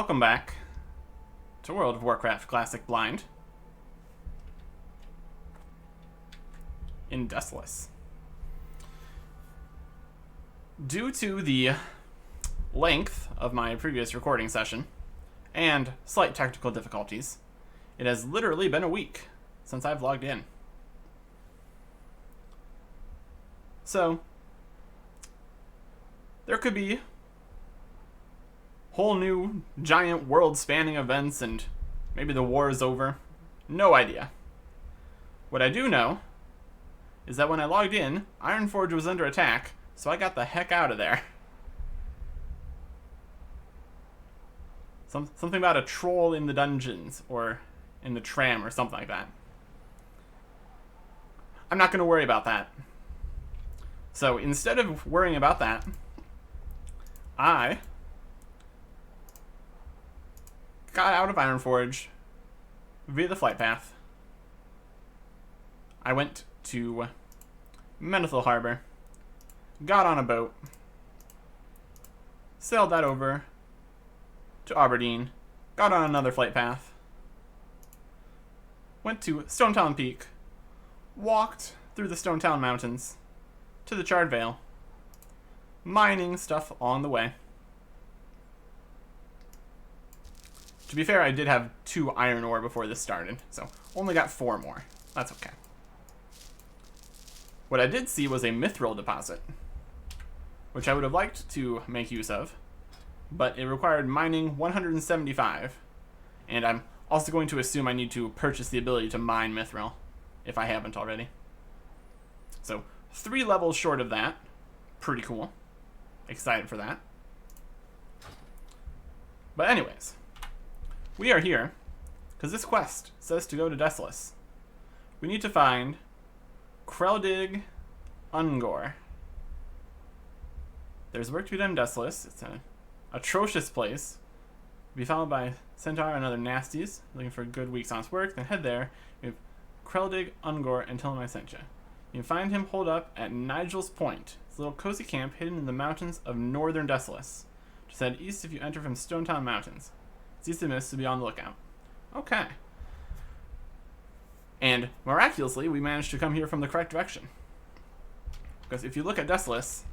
Welcome back to World of Warcraft Classic Blind in Desolace. Due to the length of my previous recording session and slight technical difficulties, it has literally been a week since I've logged in. So, there could be whole new giant world-spanning events and maybe the war is over. No idea. What I do know is that when I logged in, Ironforge was under attack, so I got the heck out of there. Something about a troll in the dungeons, or in the tram, or something like that. I'm not going to worry about that. So instead of worrying about that, I got out of Ironforge via the flight path. I went to Menethil Harbor, got on a boat, sailed that over to Aberdeen, got on another flight path, went to Stonetown Peak, walked through the Stonetown Mountains to the Charred Vale, mining stuff on the way. To be fair, I did have 2 iron ore before this started, so only got 4 more. That's okay. What I did see was a mithril deposit, which I would have liked to make use of, but it required mining 175, and I'm also going to assume I need to purchase the ability to mine mithril, if I haven't already. So, 3 levels short of that. Pretty cool. Excited for that. But anyways, we are here because this quest says to go to Desolace. We need to find Kreldig Ungor. There's work to be done in Desolace. It's an atrocious place. Be followed by Centaur and other nasties looking for a good week's honest work. Then head there. We have Kreldig Ungor and tell him I sent you. You can find him holed up at Nigel's Point. It's a little cozy camp hidden in the mountains of northern Desolace. Just head east if you enter from Stonetown Mountains. It's easy to miss, so be on the lookout. Okay. And miraculously, we managed to come here from the correct direction. Because if you look at Desolace,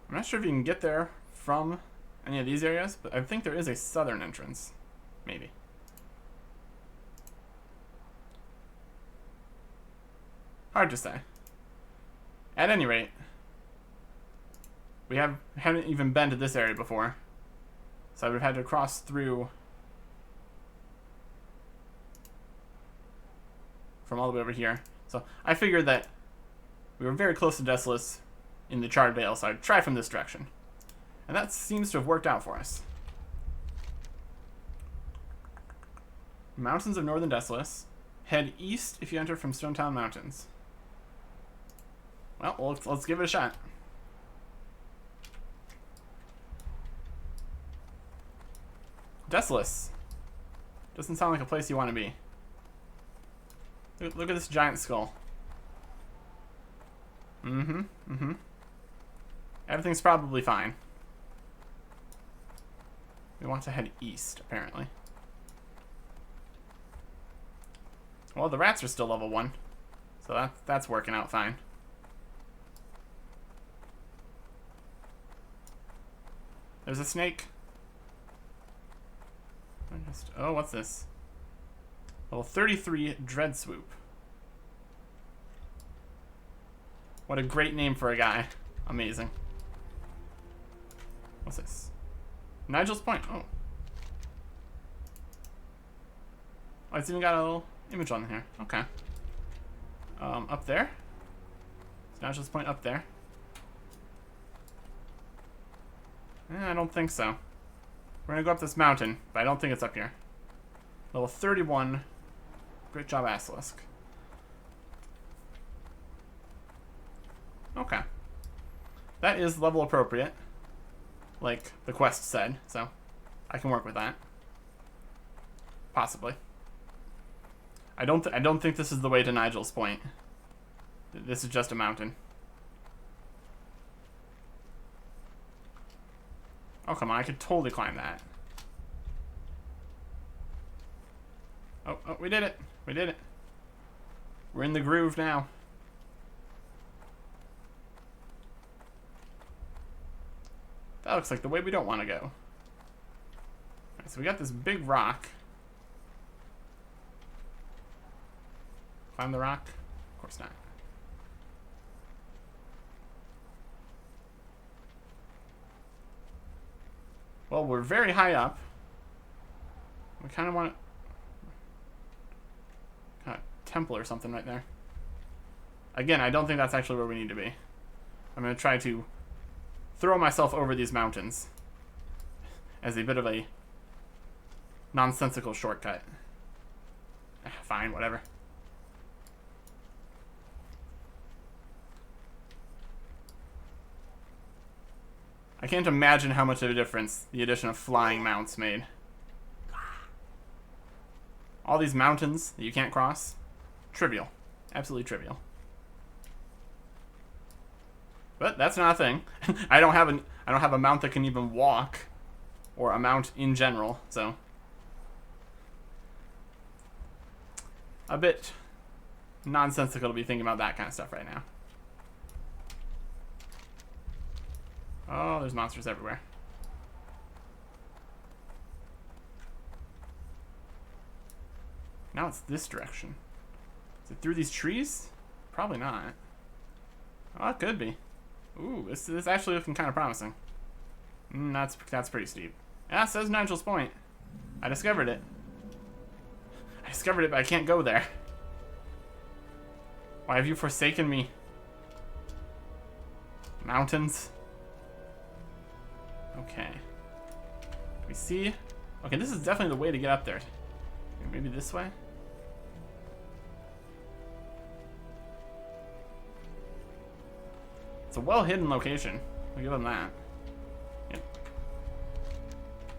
I'm not sure if you can get there from any of these areas, but I think there is a southern entrance. Maybe. Hard to say. At any rate, we haven't even been to this area before, so I would have had to cross through from all the way over here. So I figured that we were very close to Desolace in the Charred Vale, so I'd try from this direction. And that seems to have worked out for us. Mountains of Northern Desolace. Head east if you enter from Stonetown Mountains. Well, let's give it a shot. Desolace. Doesn't sound like a place you want to be. Look at this giant skull. Everything's probably fine. We want to head east, apparently. Well, the rats are still level 1. So that's working out fine. There's a snake. Oh, what's this? Level 33 Dread Swoop. What a great name for a guy. Amazing. What's this? Nigel's Point. Oh. Oh, it's even got a little image on here. Okay. Up there? Is Nigel's Point up there? I don't think so. We're gonna go up this mountain, but I don't think it's up here. Level 31. Great job, Asilisk. Okay. That is level appropriate, like the quest said, so I can work with that. Possibly. I don't think this is the way to Nigel's Point. This is just a mountain. Oh, come on. I could totally climb that. Oh, we did it. We did it. We're in the groove now. That looks like the way we don't want to go. Alright, so we got this big rock. Climb the rock? Of course not. Well, we're very high up. We kind of want a temple or something right there. Again, I don't think that's actually where we need to be. I'm going to try to throw myself over these mountains as a bit of a nonsensical shortcut. Fine, whatever. I can't imagine how much of a difference the addition of flying mounts made. All these mountains that you can't cross, trivial. Absolutely trivial. But that's not a thing. I don't have a mount that can even walk, or a mount in general, so a bit nonsensical to be thinking about that kind of stuff right now. Oh, there's monsters everywhere. Now it's this direction. Is it through these trees? Probably not. Oh, it could be. Ooh, this is actually looking kind of promising. That's pretty steep. Yeah, it says Nigel's Point. I discovered it. I discovered it, but I can't go there. Why have you forsaken me? Mountains. Okay. We see. Okay, this is definitely the way to get up there. Maybe this way? It's a well-hidden location. I'll give them that. Yep.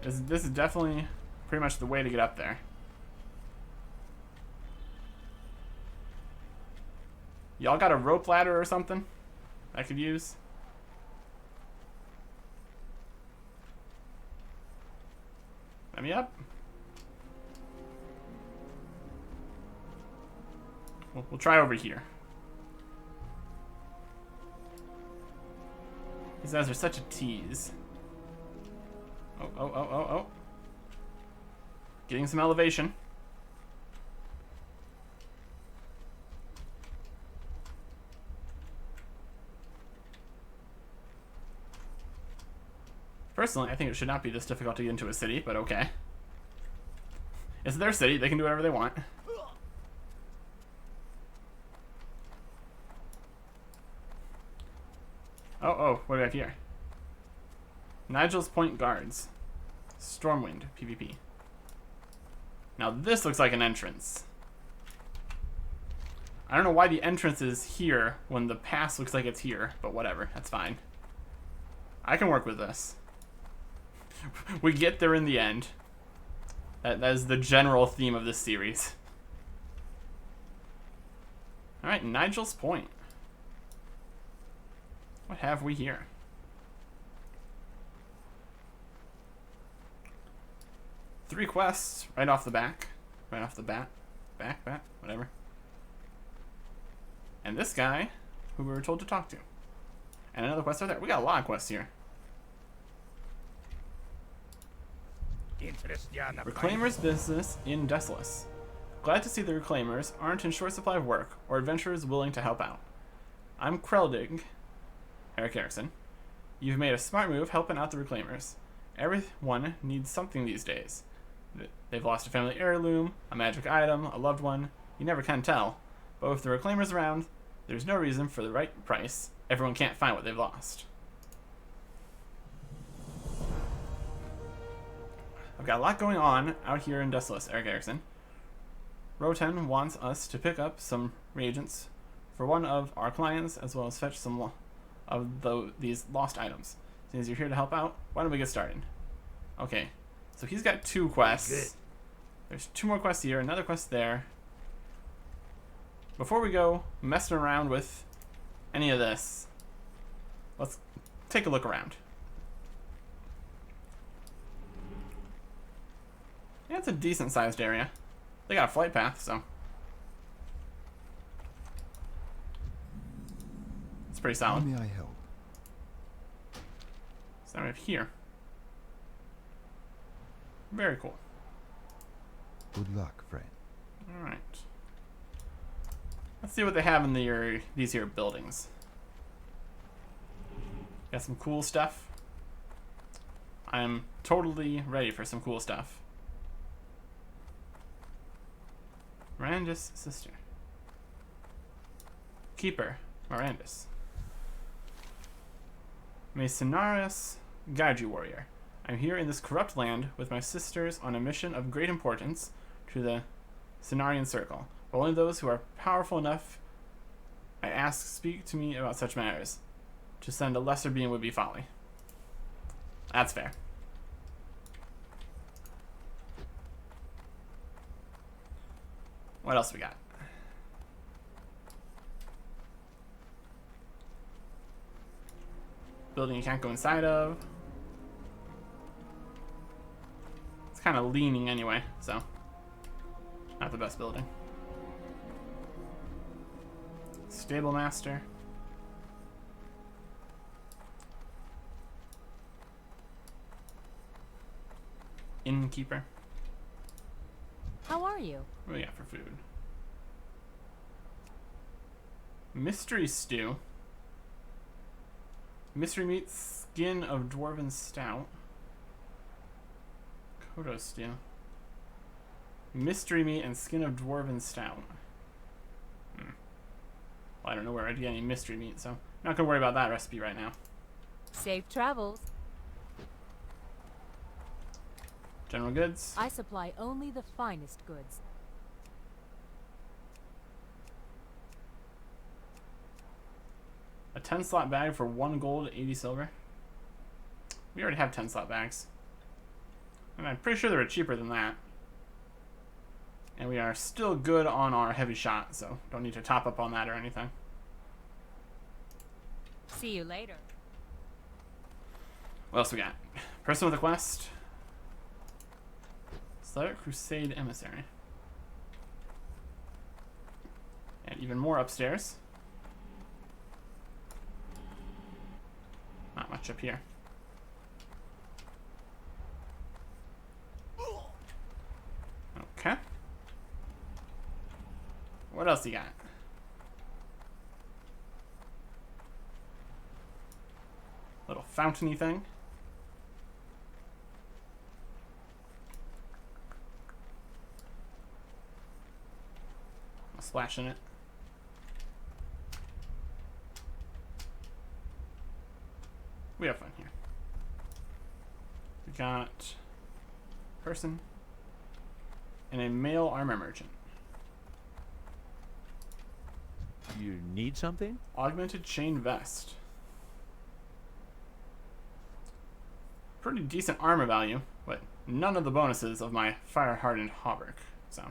This is definitely pretty much the way to get up there. Y'all got a rope ladder or something I could use? Let me up. We'll try over here. These guys are such a tease. Oh. Getting some elevation. Personally, I think it should not be this difficult to get into a city, but okay. It's their city, they can do whatever they want. Oh, what do we have here? Nigel's Point Guards. Stormwind, PvP. Now this looks like an entrance. I don't know why the entrance is here when the pass looks like it's here, but whatever, that's fine. I can work with this. We get there in the end. That is the general theme of this series. Alright, Nigel's Point. What have we here? Three quests right off the back. Right off the bat. Back, whatever. And this guy who we were told to talk to. And another quest right there. We got a lot of quests here. Reclaimer's business in Desolus. Glad to see the Reclaimers aren't in short supply of work or adventurers willing to help out. I'm Kreldig, Eric Erickson. You've made a smart move helping out the Reclaimers. Everyone needs something these days. They've lost a family heirloom, a magic item, a loved one. You never can tell. But with the Reclaimers around, there's no reason for the right price. Everyone can't find what they've lost. I've got a lot going on out here in Desolus, Eric Erickson. Roten wants us to pick up some reagents for one of our clients, as well as fetch some of these lost items. Since you're here to help out, why don't we get started? Okay, so he's got 2 quests. There's 2 more quests here, another quest there. Before we go messing around with any of this, let's take a look around. Yeah, it's a decent sized area. They got a flight path, so it's pretty solid. How may I help? So now we have here. Very cool. Good luck, friend. Alright. Let's see what they have in these here buildings. Got some cool stuff. I'm totally ready for some cool stuff. Mirandus' sister. Keeper, Mirandus. May Cenarius guide you, warrior. I'm here in this corrupt land with my sisters on a mission of great importance to the Cenarian Circle. But only those who are powerful enough, I ask, speak to me about such matters. To send a lesser being would be folly. That's fair. What else we got? Building you can't go inside of. It's kind of leaning anyway, so not the best building. Stable master. Innkeeper. How are you? What do we got for food? Mystery stew. Mystery meat, skin of dwarven stout. Kodo stew. Mystery meat and skin of dwarven stout. Well, I don't know where I'd get any mystery meat, so I'm not gonna worry about that recipe right now. Safe travels. General goods. I supply only the finest goods. A 10 slot bag for 1 gold, 80 silver. We already have 10 slot bags. And I'm pretty sure they were cheaper than that. And we are still good on our heavy shot, so don't need to top up on that or anything. See you later. What else we got? Person with a quest. Slayer Crusade Emissary. And even more upstairs. Not much up here. Okay. What else you got? Little fountainy thing. I'll splash in it. We have fun here. We got person and a male armor merchant. You need something? Augmented chain vest. Pretty decent armor value, but none of the bonuses of my fire hardened hauberk. So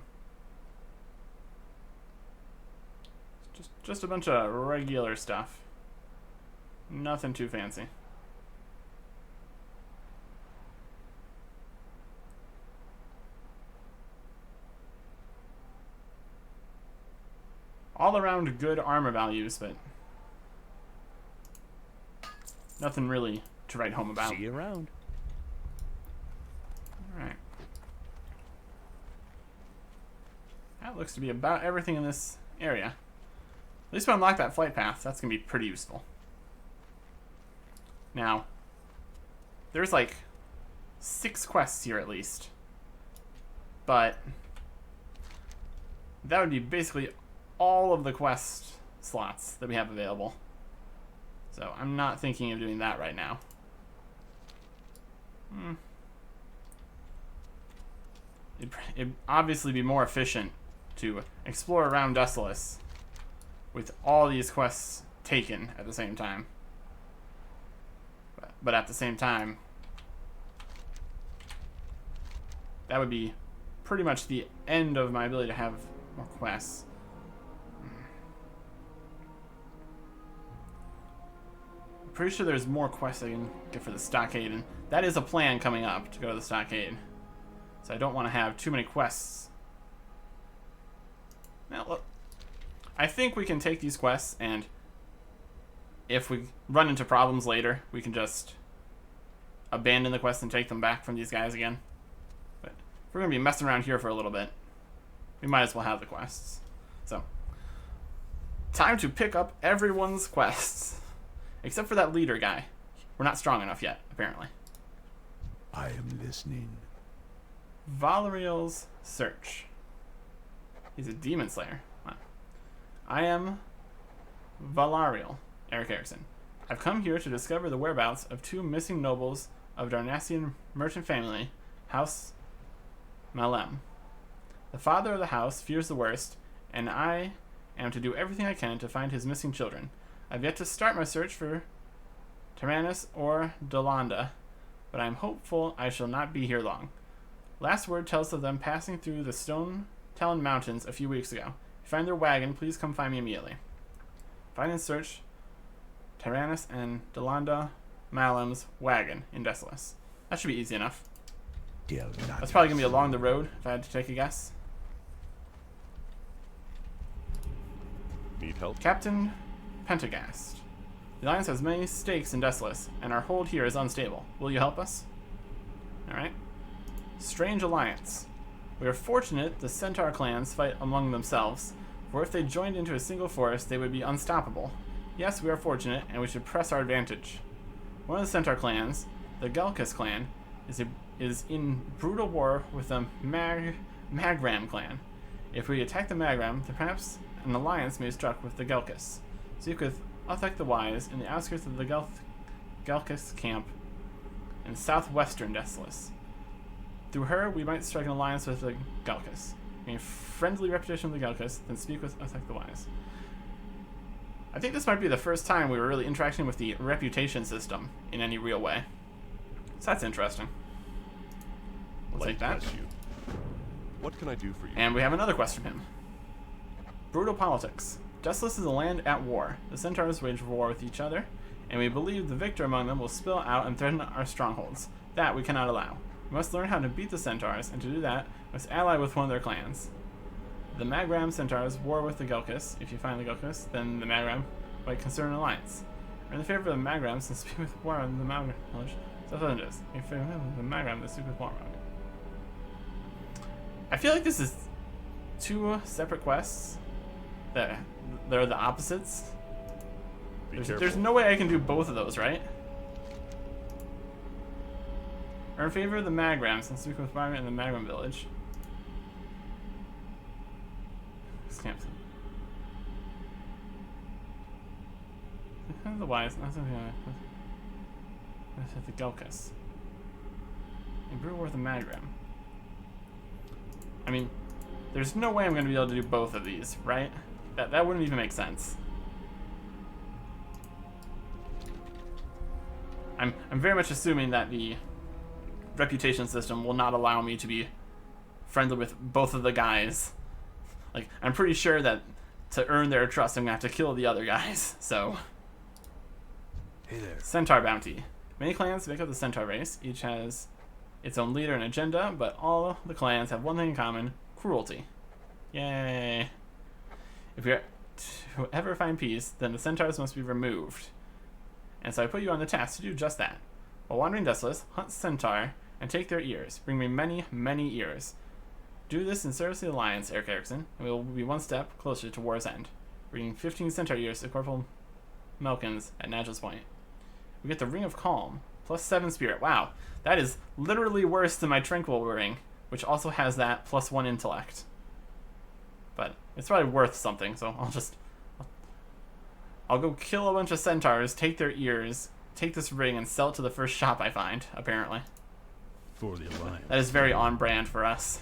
just a bunch of regular stuff. Nothing too fancy. All around good armor values, but nothing really to write home about. See you around. Alright. That looks to be about everything in this area. At least we unlock that flight path. That's going to be pretty useful. Now, there's like 6 quests here at least. But that would be basically all of the quest slots that we have available. So I'm not thinking of doing that right now. It'd obviously be more efficient to explore around Desolace with all these quests taken at the same time. But at the same time, that would be pretty much the end of my ability to have more quests. I'm pretty sure there's more quests I can get for the stockade, and that is a plan coming up to go to the stockade. So I don't want to have too many quests. Now, look. I think we can take these quests, and if we run into problems later, we can just abandon the quest and take them back from these guys again. But if we're going to be messing around here for a little bit, we might as well have the quests. So, time to pick up everyone's quests. Except for that leader guy. We're not strong enough yet, apparently. I am listening. Valeriel's Search. He's a demon slayer. Wow. I am Valariel, Eric Erickson. I've come here to discover the whereabouts of 2 missing nobles of Darnassian merchant family, House Malem. The father of the house fears the worst, and I am to do everything I can to find his missing children. I've yet to start my search for Tyrannus or Dolanda, but I am hopeful I shall not be here long. Last word tells of them passing through the Stone Talon Mountains a few weeks ago. If you find their wagon, please come find me immediately. Find and search Tyrannus and Dolanda Malem's wagon in Desolus. That should be easy enough. That's probably going to be along the road, if I had to take a guess. Need help? Captain Pentagast. The Alliance has many stakes in Desolus, and our hold here is unstable. Will you help us? Alright. Strange Alliance. We are fortunate the Centaur clans fight among themselves, for if they joined into a single force, they would be unstoppable. Yes, we are fortunate, and we should press our advantage. One of the Centaur clans, the Galkus clan, is in brutal war with the Magram clan. If we attack the Magram, then perhaps an alliance may be struck with the Galkus. Seek with Uthek the Wise in the outskirts of the Galkus camp in southwestern Desolus. Through her, we might strike an alliance with the Galkus. Gain friendly reputation with the Galkus, then speak with Uthek the Wise. I think this might be the first time we were really interacting with the reputation system in any real way. So that's interesting. We'll take that. Bless you. What can I do for you? And we have another quest from him. Brutal politics. Desolus is a land at war. The Centaurs wage war with each other, and we believe the victor among them will spill out and threaten our strongholds. That we cannot allow. We must learn how to beat the Centaurs, and to do that, we must ally with one of their clans. The Magram Centaurs war with the Galkus. If you find the Galkus, then the Magram might consider an alliance. We're in the favor of the Magrams and speak with war on the Magram village. So that's what it is. In favor of the Magram, then speak with war on. I feel like this is 2 separate quests that they're the opposites. There's no way I can do both of those, right? Are in favor of the Magrams and speak with Margaret in the Magram village. Stamps. The Wise, not something the Galkus. And brew war with the Magram. I mean, there's no way I'm going to be able to do both of these, right? That wouldn't even make sense. I'm very much assuming that the reputation system will not allow me to be friendly with both of the guys. Like, I'm pretty sure that to earn their trust, I'm going to have to kill the other guys, so... Hey there. Centaur Bounty. Many clans make up the Centaur race. Each has its own leader and agenda, but all the clans have one thing in common: cruelty. Yay. If we are to ever find peace, then the Centaurs must be removed. And so I put you on the task to do just that. While wandering Desolus, hunt Centaur and take their ears. Bring me many, many ears. Do this in service of the Alliance, Eric Erickson, and we will be one step closer to war's end. Bringing 15 Centaur ears to Corporal Melkins at Nagel's Point. We get the Ring of Calm, plus 7 Spirit. Wow, that is literally worse than my Tranquil Ring, which also has that plus 1 Intellect. But it's probably worth something, so I'll go kill a bunch of Centaurs, take their ears, take this ring, and sell it to the first shop I find, apparently. For the Alliance. That is very on brand for us.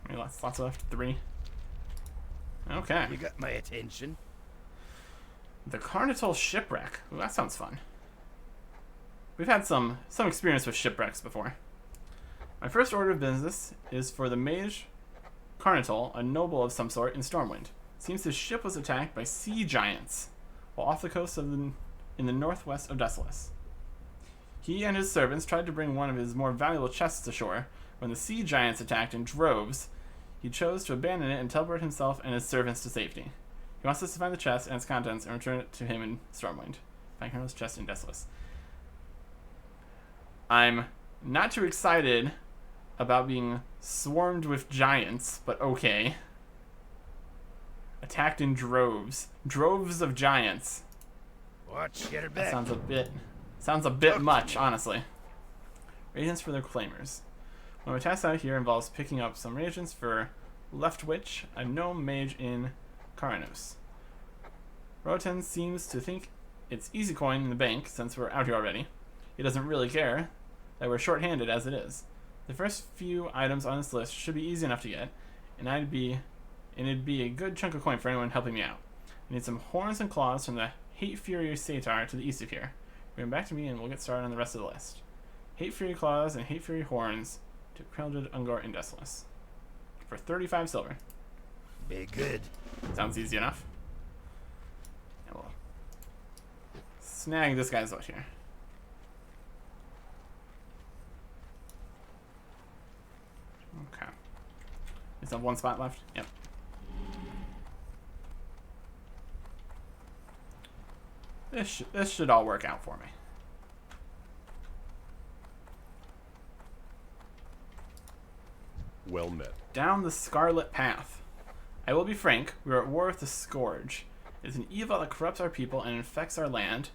Maybe lots left. 3. Okay. You got my attention. The Carnital Shipwreck. Ooh, that sounds fun. We've had some experience with shipwrecks before. My first order of business is for the Mage Carnital, a noble of some sort in Stormwind. Seems his ship was attacked by sea giants while off the coast of in the northwest of Desolus. He and his servants tried to bring one of his more valuable chests ashore. When the sea giants attacked in droves, he chose to abandon it and teleport himself and his servants to safety. He wants us to find the chest and its contents and return it to him in Stormwind. Find Colonel's chest in Desolus. I'm not too excited about being swarmed with giants, but okay. Attacked in droves. Droves of giants. Watch, get it That back. sounds a bit much, honestly. Reagents for their claimers. One of my tasks out here involves picking up some reagents for Left Witch, a gnome mage in Karanos. Roten seems to think it's easy coin in the bank since we're out here already. He doesn't really care that we're short-handed as it is. The first few items on this list should be easy enough to get, and it'd be a good chunk of coin for anyone helping me out. I need some horns and claws from the Hate Fury Satyr to the east of here. Bring them back to me and we'll get started on the rest of the list. Hate Fury Claws and Hate Fury Horns to Krelgid, Ungor, and Desolus. For 35 silver. Be good. Sounds easy enough. And we'll snag this guy's out here. Okay. Is that one spot left? Yep. This should all work out for me. Well met. Down the Scarlet Path. I will be frank, we are at war with the Scourge. It is an evil that corrupts our people and infects our land.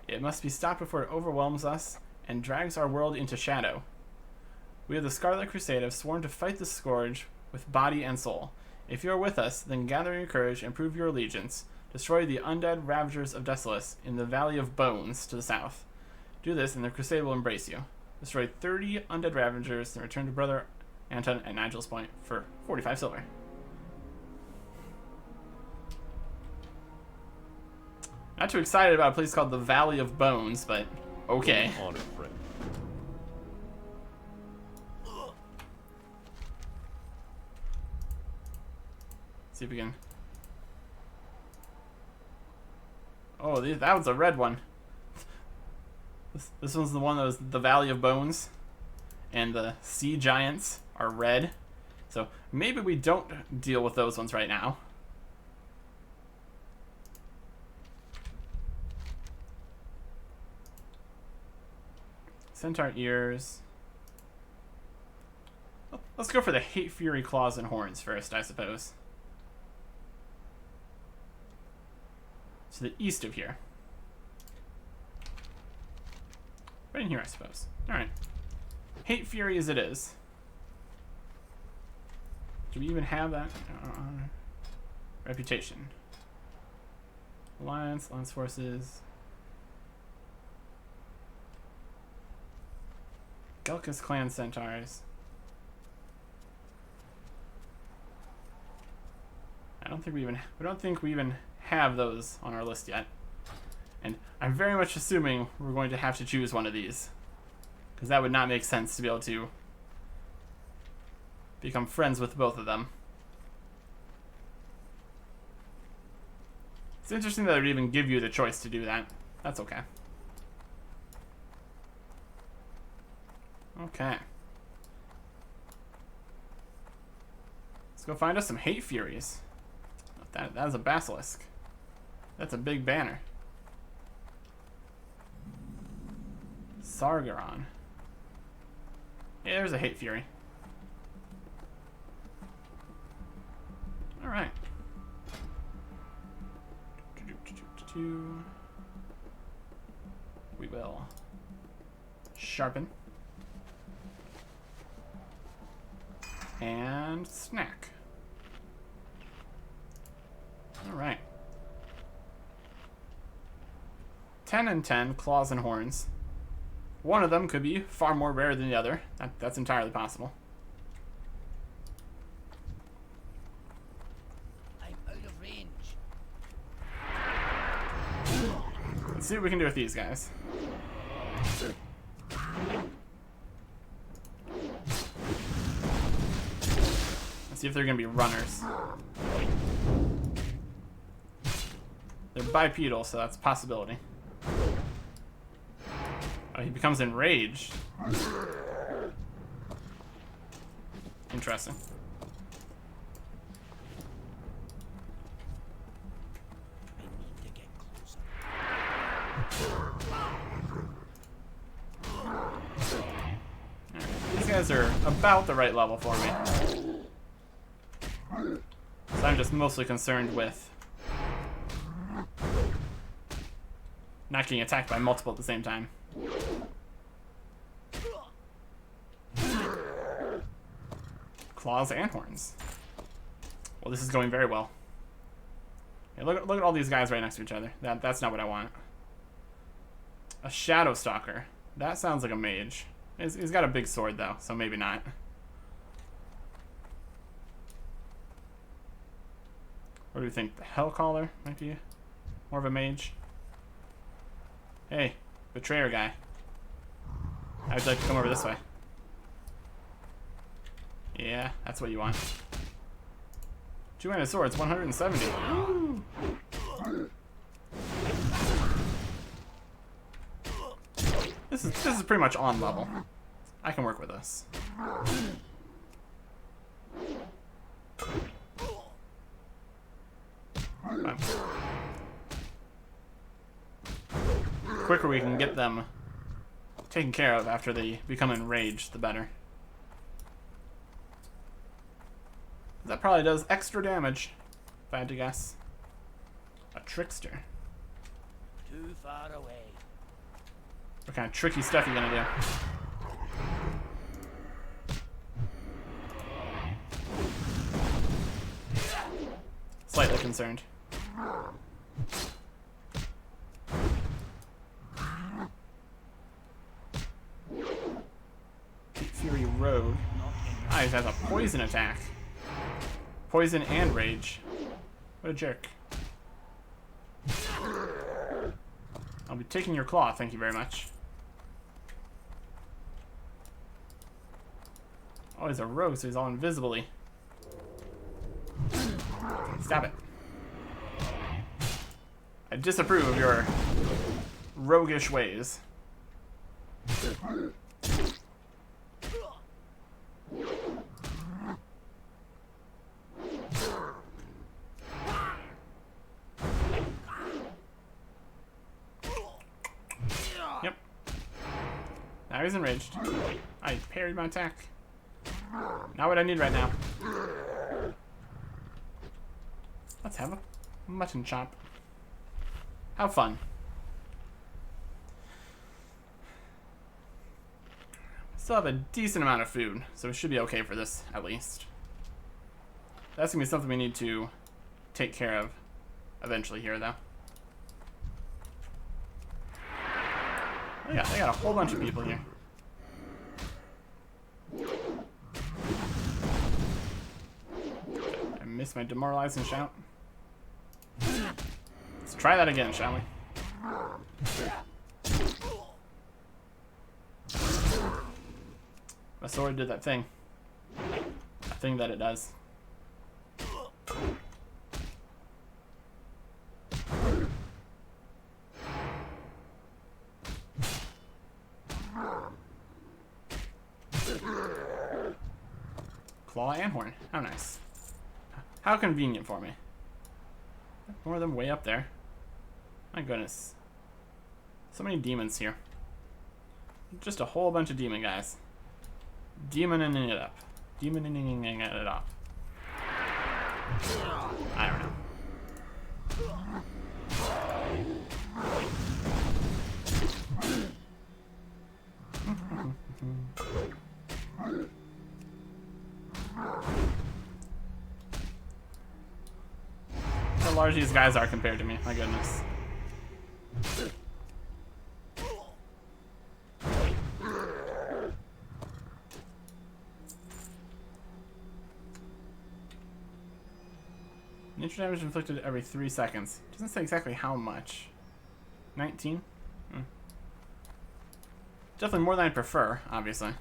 It must be stopped before it overwhelms us and drags our world into shadow. We of the Scarlet Crusade have sworn to fight the Scourge with body and soul. If you are with us, then gather your courage and prove your allegiance. Destroy the undead ravagers of Desolus in the Valley of Bones to the south. Do this and the Crusade will embrace you. Destroy 30 undead ravagers and return to Brother Anton at Nigel's Point for 45 silver. Not too excited about a place called the Valley of Bones, but okay. Honored friend. See if we can. Oh, that was a red one. This one's the one that was the Valley of Bones, and the sea giants are red. So maybe we don't deal with those ones right now. Centaur ears. Let's go for the Hate Fury Claws and Horns first, I suppose. To the east of here. Right in here, I suppose. Alright. Hate Fury as it is. Do we even have that? Reputation. Alliance forces. Gelkus clan centaurs. I don't think we even have those on our list yet. And I'm very much assuming we're going to have to choose one of these, because that would not make sense to be able to become friends with both of them. It's interesting that they would even give you the choice to do that. That's okay. Okay. Let's go find us some Hate Furies. That is a basilisk. That's a big banner. Sargeron. Yeah, there's a Hate Fury. Alright. We will sharpen. And snack. Alright. 10 and 10, claws and horns. One of them could be far more rare than the other. That's entirely possible. I'm out of range. Let's see what we can do with these guys. Let's see if they're going to be runners. They're bipedal, so that's a possibility. Oh, he becomes enraged. Interesting. These guys are about the right level for me. So I'm just mostly concerned with not getting attacked by multiple at the same time. Claws and horns. Well, this is going very well. Yeah, look at all these guys right next to each other. That's not what I want. A Shadow Stalker. That sounds like a mage. He's got a big sword, though, so maybe not. What do we think? The Hellcaller might be more of a mage. Hey, Betrayer guy. I'd like to come over this way. Yeah, that's what you want. 200 swords, 170. Woo! This is pretty much on level. I can work with this. Fine. The quicker we can get them taken care of after they become enraged, the better. That probably does extra damage, if I had to guess. A trickster. Too far away. What kind of tricky stuff are you gonna do? Slightly concerned. Deep Fury Rogue. Ah, he has a poison attack. Poison and rage. What a jerk. I'll be taking your claw, thank you very much. Oh, he's a rogue, so he's all invisibly. Stop it. I disapprove of your roguish ways. Yep. Now he's enraged. I parried my attack. Not what I need right now. Let's have a mutton chop. How fun. Still have a decent amount of food, so we should be okay for this, at least. That's gonna be something we need to take care of eventually here, though. Oh yeah, they got a whole bunch of people here. I missed my demoralizing shout. Let's try that again, shall we? My sword did that thing. A thing that it does. Claw and horn. How nice. How convenient for me. More of them way up there. My goodness. So many demons here. Just a whole bunch of demon guys. Demoning it up. Demoning it up. I don't know. How large these guys are compared to me, my goodness. Nature damage inflicted every 3 seconds. Doesn't say exactly how much. 19? Definitely more than I prefer, obviously.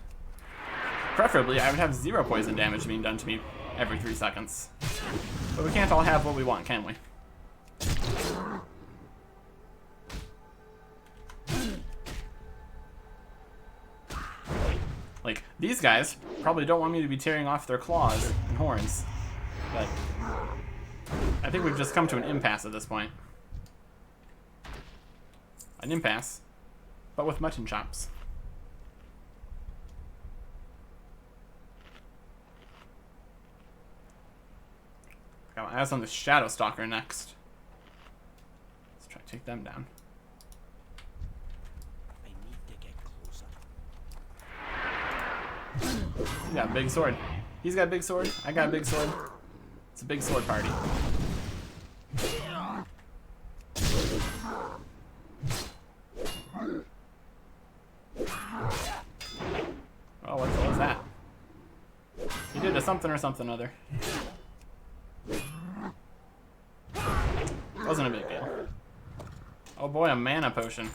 Preferably, I would have 0 poison damage being done to me every 3 seconds. But we can't all have what we want, can we? Like, these guys probably don't want me to be tearing off their claws and horns. But I think we've just come to an impasse at this point. An impasse, but with mutton chops. Got my eyes on the Shadow Stalker next. Let's try to take them down. I need to get closer. He's got a big sword. He's got a big sword. I got a big sword. It's a big sword party. Oh, what the hell is that? He did a something or something other. Wasn't a big deal. Oh boy, a mana potion.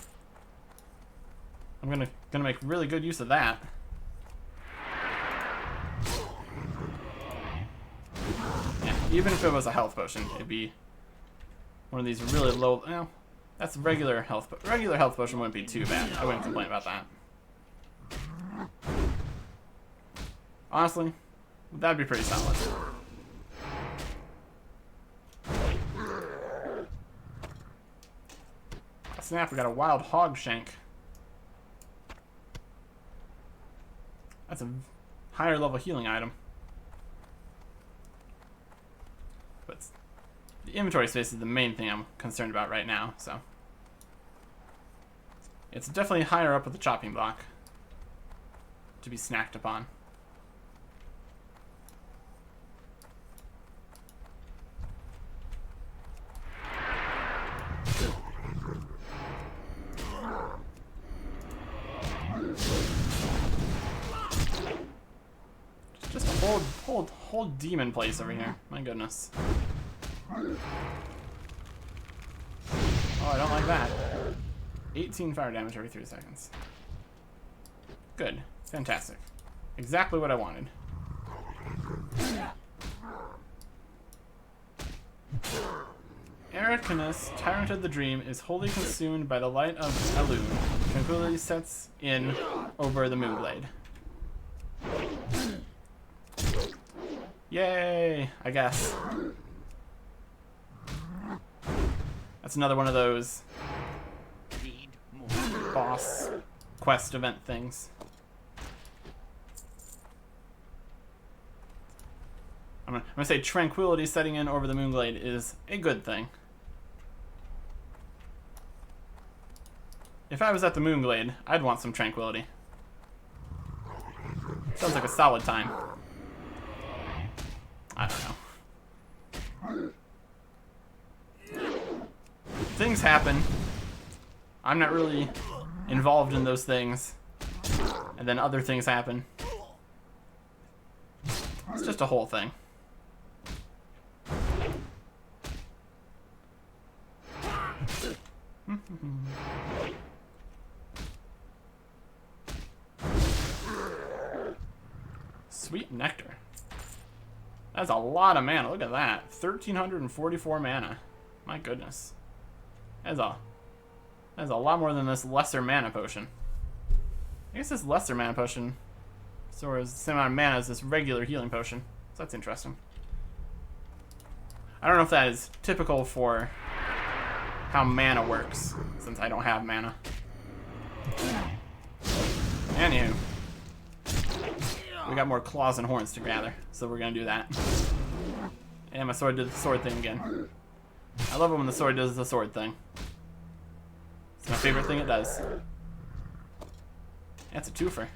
I'm gonna make really good use of that. Yeah, even if it was a health potion, it'd be one of these really low. Well, that's regular health. Regular health potion wouldn't be too bad. I wouldn't complain about that. Honestly, that'd be pretty solid. Snap, we got a wild hog shank. That's a higher level healing item. But the inventory space is the main thing I'm concerned about right now, so. It's definitely higher up with the chopping block to be snacked upon. Just a whole demon place over here. My goodness. Oh, I don't like that. 18 fire damage every 3 seconds. Good. Fantastic. Exactly what I wanted. Anachronist, Tyrant of the Dream, is wholly consumed by the light of Elune. Tranquility sets in over the Moonglade. Yay! I guess. That's another one of those Need more. boss quest event things. I'm gonna say tranquility setting in over the Moonglade is a good thing. If I was at the Moonglade, I'd want some tranquility. Sounds like a solid time. I don't know. Things happen. I'm not really involved in those things. And then other things happen. It's just a whole thing. Sweet nectar. That's a lot of mana. Look at that. 1,344 mana. My goodness. That's a lot more than this lesser mana potion. I guess this lesser mana potion stores the same amount of mana as this regular healing potion. So that's interesting. I don't know if that is typical for how mana works, since I don't have mana. Anywho. We got more claws and horns to gather, so we're gonna do that. And my sword did the sword thing again. I love it when the sword does the sword thing. It's my favorite thing it does. That's a twofer.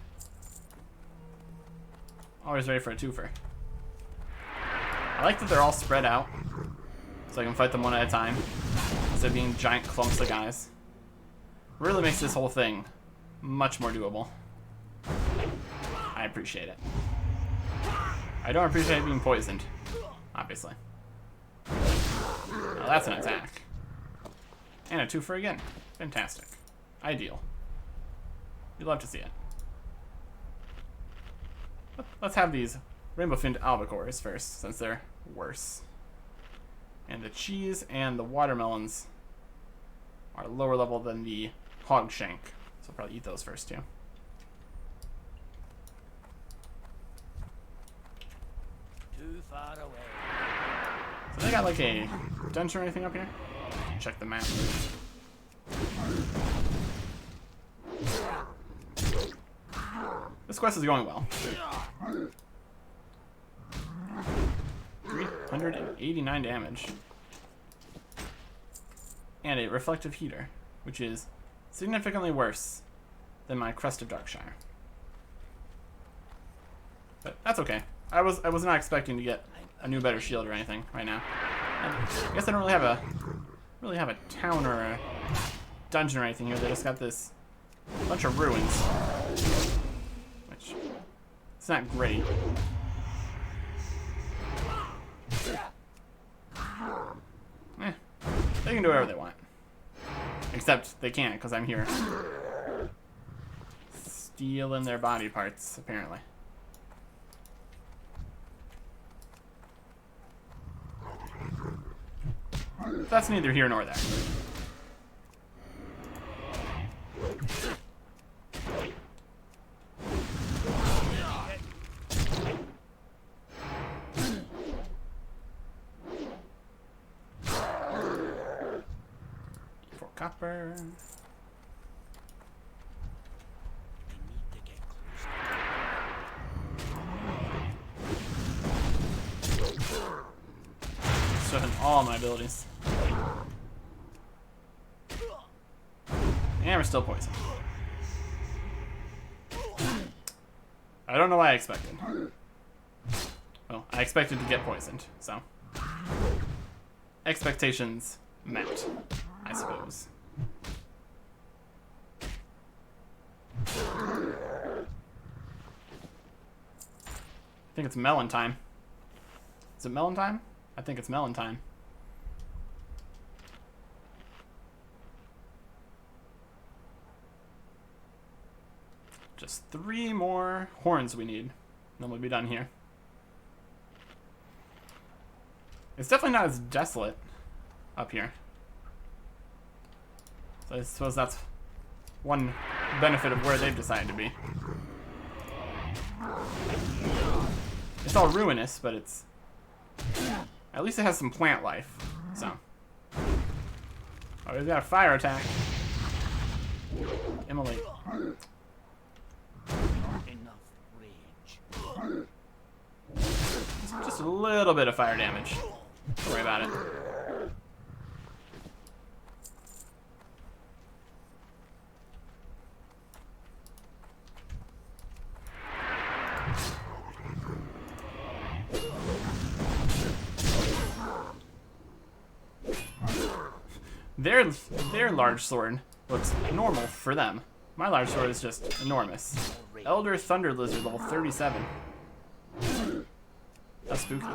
Always ready for a twofer. I like that they're all spread out, so I can fight them one at a time, instead of being giant clumps of guys. Really makes this whole thing much more doable. I appreciate it. I don't appreciate being poisoned, obviously. Now that's an attack. And a twofer again. Fantastic. Ideal. You'd love to see it. Let's have these rainbow-finned albacores first, since they're worse. And the cheese and the watermelons are lower level than the hog shank, so I'll probably eat those first too. far away. So they got like a dungeon or anything up here? Check the map. This quest is going well. 389 damage. And a reflective heater, which is significantly worse than my Crest of Darkshire. But that's okay. I was not expecting to get a new better shield or anything right now. And I guess I don't really have a town or a dungeon or anything here. They just got this bunch of ruins, which it's not great. They can do whatever they want. Except they can't, because I'm here. Stealing their body parts, apparently. That's neither here nor there. For copper. We need to get closer. Showing all my abilities. And we're still poisoned. I don't know why I expected. Well, I expected to get poisoned, so. Expectations met, I suppose. I think it's melon time. Is it melon time? I think it's melon time. Just 3 more horns we need. Then we'll be done here. It's definitely not as desolate up here. So I suppose that's one benefit of where they've decided to be. It's all ruinous, but it's... At least it has some plant life, so. Oh, he's got a fire attack. Immolate. Enough rage. Just a little bit of fire damage. Don't worry about it. Their large sword looks normal for them. My large sword is just enormous. Elder Thunder Lizard, level 37. That's spooky.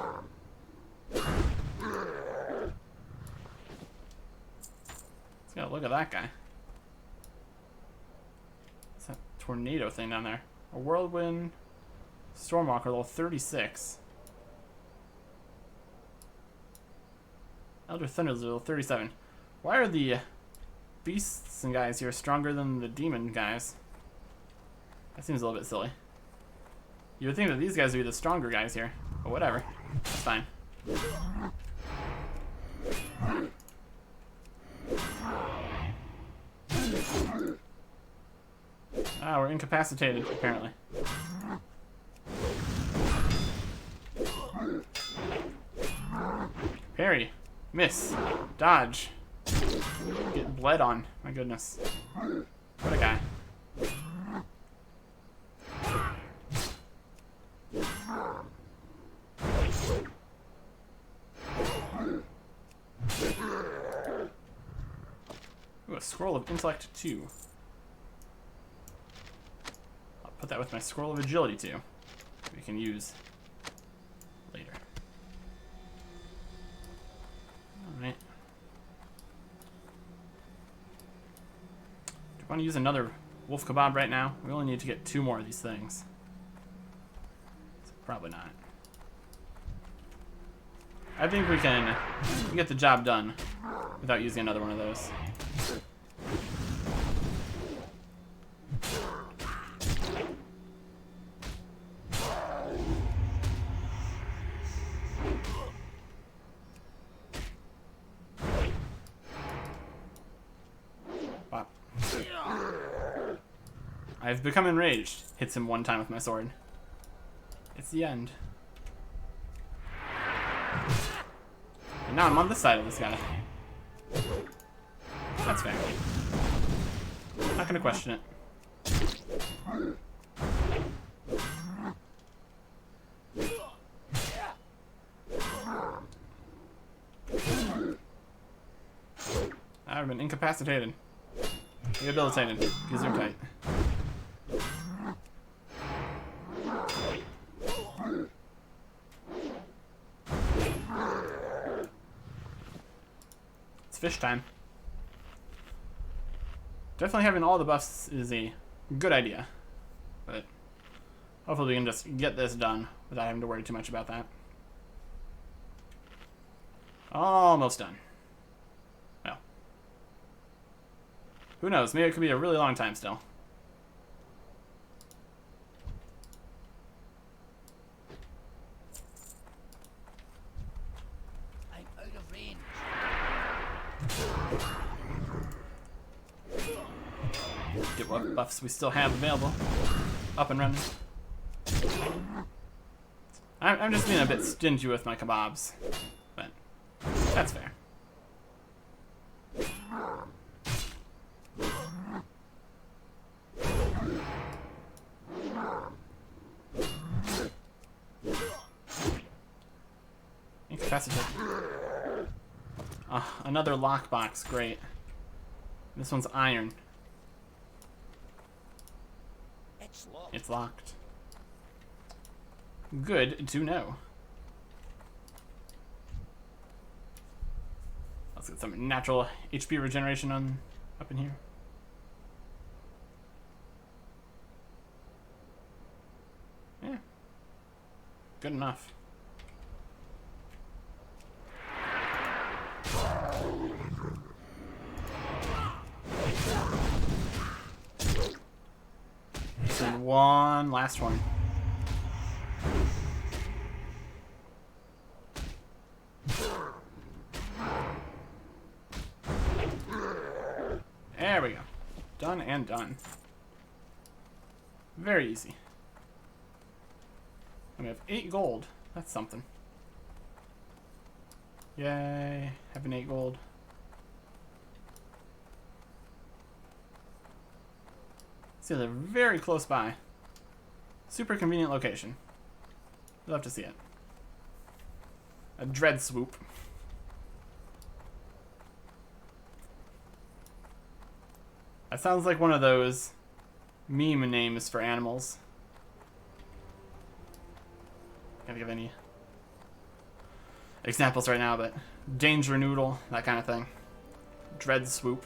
Let's go look at that guy. What's that tornado thing down there? A Whirlwind Stormwalker, level 36. Elder Thunder Lizard, level 37. Why are the beasts and guys here stronger than the demon guys? That seems a little bit silly. You would think that these guys would be the stronger guys here, but whatever. That's fine. Ah, we're incapacitated, apparently. Parry. Miss. Dodge. Get bled on. My goodness. What a guy. Ooh, a Scroll of Intellect 2. I'll put that with my Scroll of Agility 2. We can use later. Alright. Do you want to use another Wolf Kebab right now? We only need to get 2 more of these things. So probably not. I think we can get the job done without using another one of those. I've become enraged. Hits him one time with my sword. It's the end. And now I'm on this side of this guy. That's fair. Not gonna question it. I've been incapacitated. Rehabilitated. Gesundheit. It's fish time. Definitely having all the buffs is a good idea. But hopefully we can just get this done without having to worry too much about that. Almost done. Well. Who knows? Maybe it could be a really long time still. I'm out of range. Get what buffs we still have available. Up and running. I'm just being a bit stingy with my kebabs. But that's fair. Incapacitated. Another lockbox, great. This one's iron. It's locked. It's locked. Good to know. Let's get some natural HP regeneration on up in here. Yeah. Good enough. And one last one. There we go. Done and done. Very easy. And we have 8 gold. That's something. Yay. Having 8 gold. See, they're very close by. Super convenient location. Love to see it. A dread swoop. That sounds like one of those meme names for animals. Can't give any examples right now, but danger noodle, that kind of thing. Dread swoop.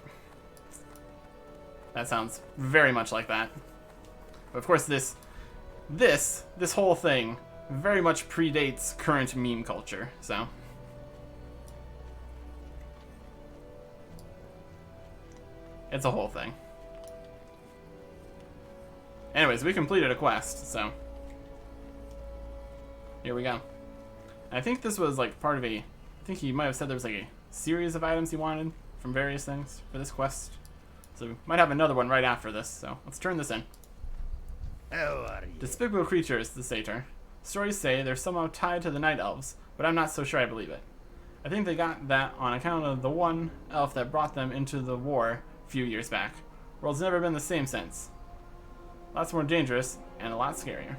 That sounds very much like that. But of course this whole thing very much predates current meme culture, so. It's a whole thing. Anyways, we completed a quest, so. Here we go. And I think this was like part of I think he might have said there was like a series of items he wanted from various things for this quest. So we might have another one right after this, so let's turn this in. How are you? Despicable creatures, the satyr. Stories say they're somehow tied to the night elves, but I'm not so sure I believe it. I think they got that on account of the one elf that brought them into the war a few years back. World's never been the same since. Lots more dangerous and a lot scarier.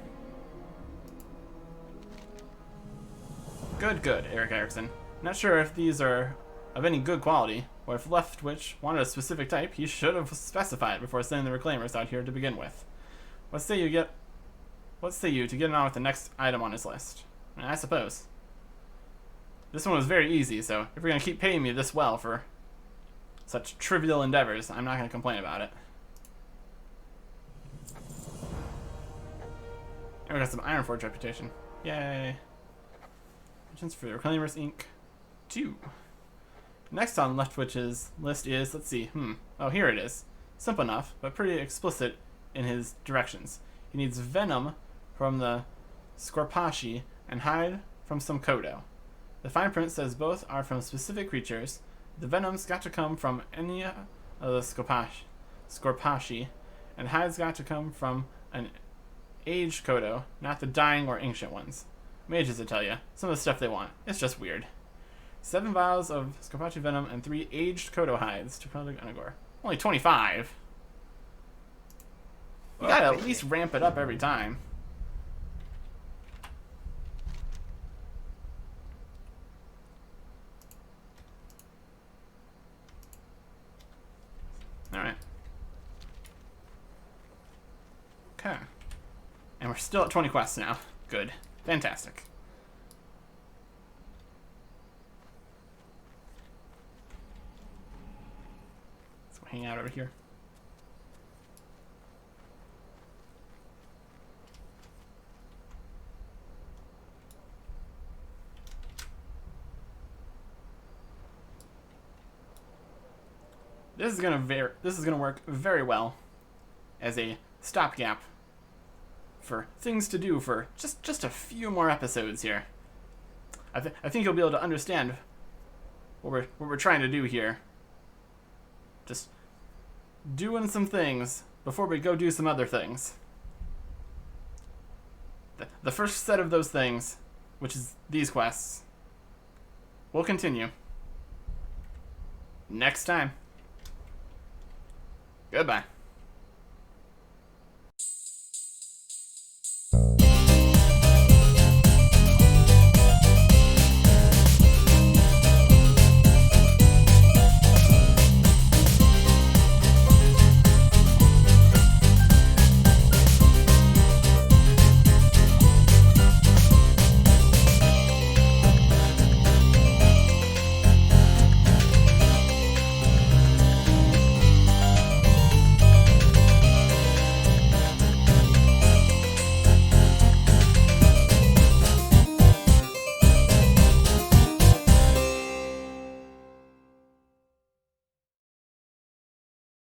Good, Eric Erickson. Not sure if these are of any good quality, or if Leftwich wanted a specific type, he should have specified before sending the reclaimers out here to begin with. What say you to getting on with the next item on his list? I suppose. This one was very easy, so if you're going to keep paying me this well for such trivial endeavors, I'm not going to complain about it. And we got some Ironforge reputation. Yay. Mentions for the Reclaimers Inc. 2. Next on Leftwich's list is, let's see, oh, here it is. Simple enough, but pretty explicit in his directions. He needs venom from the Scorpashi and hide from some Kodo. The fine print says both are from specific creatures. The venom's got to come from any of the Scorpashi, and hides got to come from an aged Kodo, not the dying or ancient ones. Mages will tell you, some of the stuff they want. It's just weird. 7 vials of Scarpachi venom and 3 aged Kodo hides to Kreldig Unagor. Only 25. You gotta at least ramp it up every time. Alright. Okay. And we're still at 20 quests now. Good. Fantastic. Let's go hang out over here. This is gonna work very well as a stopgap for things to do for just a few more episodes here. I think you'll be able to understand what we're trying to do here. Just doing some things before we go do some other things. The first set of those things, which is these quests, will continue next time. Goodbye.